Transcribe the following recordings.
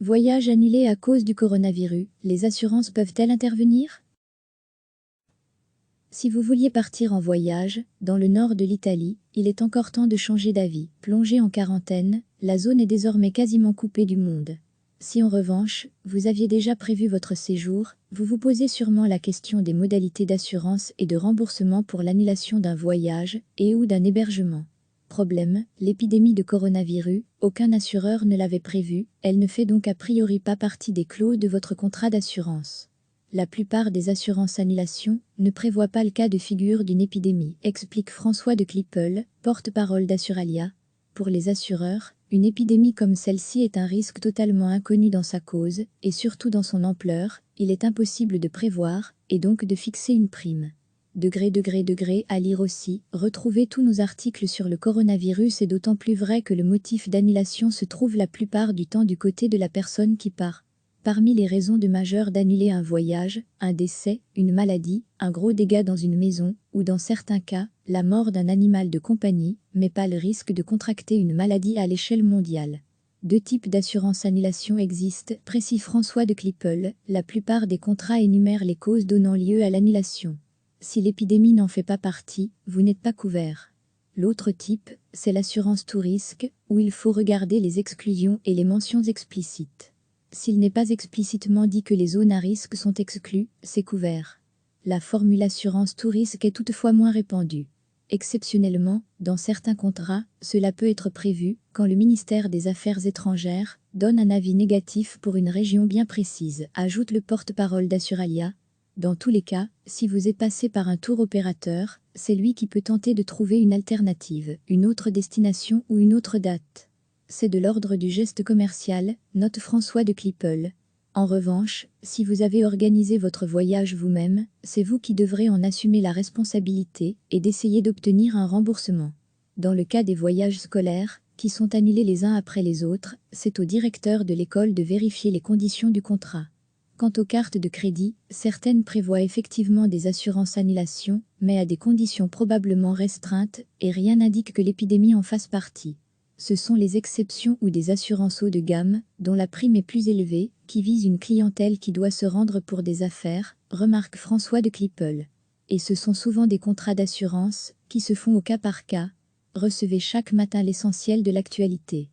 Voyage annulé à cause du coronavirus, les assurances peuvent-elles intervenir? Si vous vouliez partir en voyage, dans le nord de l'Italie, il est encore temps de changer d'avis. Plongé en quarantaine, la zone est désormais quasiment coupée du monde. Si en revanche, vous aviez déjà prévu votre séjour, vous vous posez sûrement la question des modalités d'assurance et de remboursement pour l'annulation d'un voyage et ou d'un hébergement. Problème, l'épidémie de coronavirus, aucun assureur ne l'avait prévue, elle ne fait donc a priori pas partie des clauses de votre contrat d'assurance. La plupart des assurances annulation ne prévoient pas le cas de figure d'une épidémie, explique François de Clipel, porte-parole d'Assuralia. Pour les assureurs, une épidémie comme celle-ci est un risque totalement inconnu dans sa cause, et surtout dans son ampleur, il est impossible de prévoir, et donc de fixer une prime. À lire aussi, retrouvez tous nos articles sur le coronavirus est d'autant plus vrai que le motif d'annulation se trouve la plupart du temps du côté de la personne qui part. Parmi les raisons majeures d'annuler un voyage, un décès, une maladie, un gros dégât dans une maison, ou dans certains cas, la mort d'un animal de compagnie, mais pas le risque de contracter une maladie à l'échelle mondiale. Deux types d'assurance annulation existent, précise François de Clipel, la plupart des contrats énumèrent les causes donnant lieu à l'annulation. Si l'épidémie n'en fait pas partie, vous n'êtes pas couvert. L'autre type, c'est l'assurance tout risque, où il faut regarder les exclusions et les mentions explicites. S'il n'est pas explicitement dit que les zones à risque sont exclues, c'est couvert. La formule assurance tout risque est toutefois moins répandue. Exceptionnellement, dans certains contrats, cela peut être prévu quand le ministère des Affaires étrangères donne un avis négatif pour une région bien précise, ajoute le porte-parole d'Assuralia. Dans tous les cas, si vous êtes passé par un tour opérateur, c'est lui qui peut tenter de trouver une alternative, une autre destination ou une autre date. C'est de l'ordre du geste commercial, note François de Clipel. En revanche, si vous avez organisé votre voyage vous-même, c'est vous qui devrez en assumer la responsabilité et d'essayer d'obtenir un remboursement. Dans le cas des voyages scolaires, qui sont annulés les uns après les autres, c'est au directeur de l'école de vérifier les conditions du contrat. Quant aux cartes de crédit, certaines prévoient effectivement des assurances annulation, mais à des conditions probablement restreintes, et rien n'indique que l'épidémie en fasse partie. Ce sont les exceptions ou des assurances haut de gamme, dont la prime est plus élevée, qui visent une clientèle qui doit se rendre pour des affaires, remarque François de Clipel. Et ce sont souvent des contrats d'assurance, qui se font au cas par cas. Recevez chaque matin l'essentiel de l'actualité.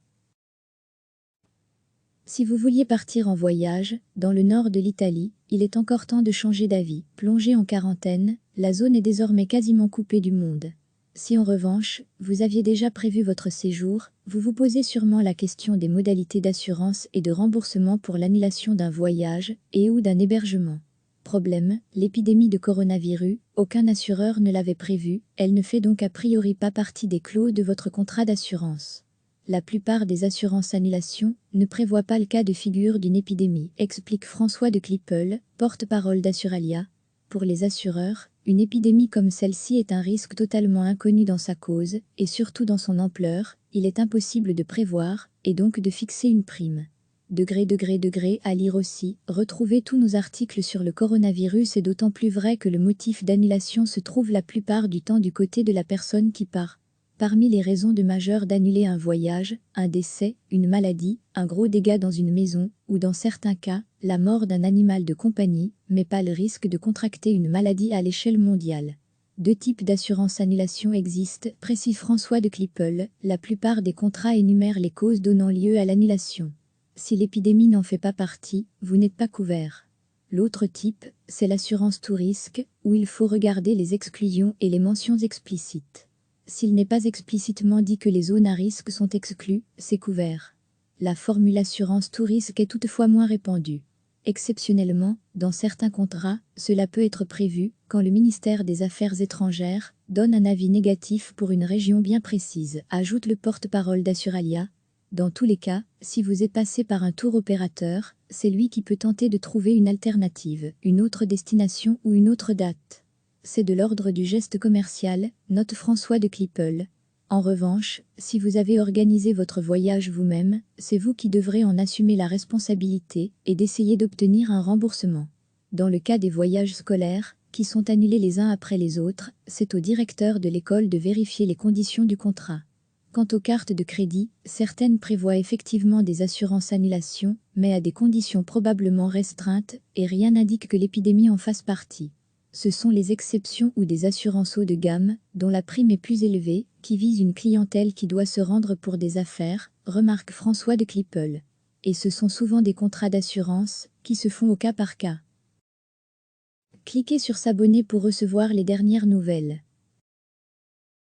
Si vous vouliez partir en voyage, dans le nord de l'Italie, il est encore temps de changer d'avis. Plongé en quarantaine, la zone est désormais quasiment coupée du monde. Si en revanche, vous aviez déjà prévu votre séjour, vous vous posez sûrement la question des modalités d'assurance et de remboursement pour l'annulation d'un voyage et ou d'un hébergement. Problème, l'épidémie de coronavirus, aucun assureur ne l'avait prévue, elle ne fait donc a priori pas partie des clauses de votre contrat d'assurance. La plupart des assurances annulation ne prévoient pas le cas de figure d'une épidémie, explique François de Clipel, porte-parole d'Assuralia. Pour les assureurs, une épidémie comme celle-ci est un risque totalement inconnu dans sa cause, et surtout dans son ampleur, il est impossible de prévoir, et donc de fixer une prime. À lire aussi, retrouvez tous nos articles sur le coronavirus est d'autant plus vrai que le motif d'annulation se trouve la plupart du temps du côté de la personne qui part. Parmi les raisons majeures d'annuler un voyage, un décès, une maladie, un gros dégât dans une maison, ou dans certains cas, la mort d'un animal de compagnie, mais pas le risque de contracter une maladie à l'échelle mondiale. Deux types d'assurance annulation existent, précise François de Clipel, la plupart des contrats énumèrent les causes donnant lieu à l'annulation. Si l'épidémie n'en fait pas partie, vous n'êtes pas couvert. L'autre type, c'est l'assurance tout risque, où il faut regarder les exclusions et les mentions explicites. S'il n'est pas explicitement dit que les zones à risque sont exclues, c'est couvert. La formule assurance tout risque est toutefois moins répandue. Exceptionnellement, dans certains contrats, cela peut être prévu quand le ministère des Affaires étrangères donne un avis négatif pour une région bien précise, ajoute le porte-parole d'Assuralia. Dans tous les cas, si vous êtes passé par un tour opérateur, c'est lui qui peut tenter de trouver une alternative, une autre destination ou une autre date. C'est de l'ordre du geste commercial, note François de Clipel. En revanche, si vous avez organisé votre voyage vous-même, c'est vous qui devrez en assumer la responsabilité et d'essayer d'obtenir un remboursement. Dans le cas des voyages scolaires, qui sont annulés les uns après les autres, c'est au directeur de l'école de vérifier les conditions du contrat. Quant aux cartes de crédit, certaines prévoient effectivement des assurances annulation, mais à des conditions probablement restreintes, et rien n'indique que l'épidémie en fasse partie. Ce sont les exceptions ou des assurances haut de gamme, dont la prime est plus élevée, qui visent une clientèle qui doit se rendre pour des affaires, remarque François de Clipple. Et ce sont souvent des contrats d'assurance, qui se font au cas par cas. Cliquez sur s'abonner pour recevoir les dernières nouvelles.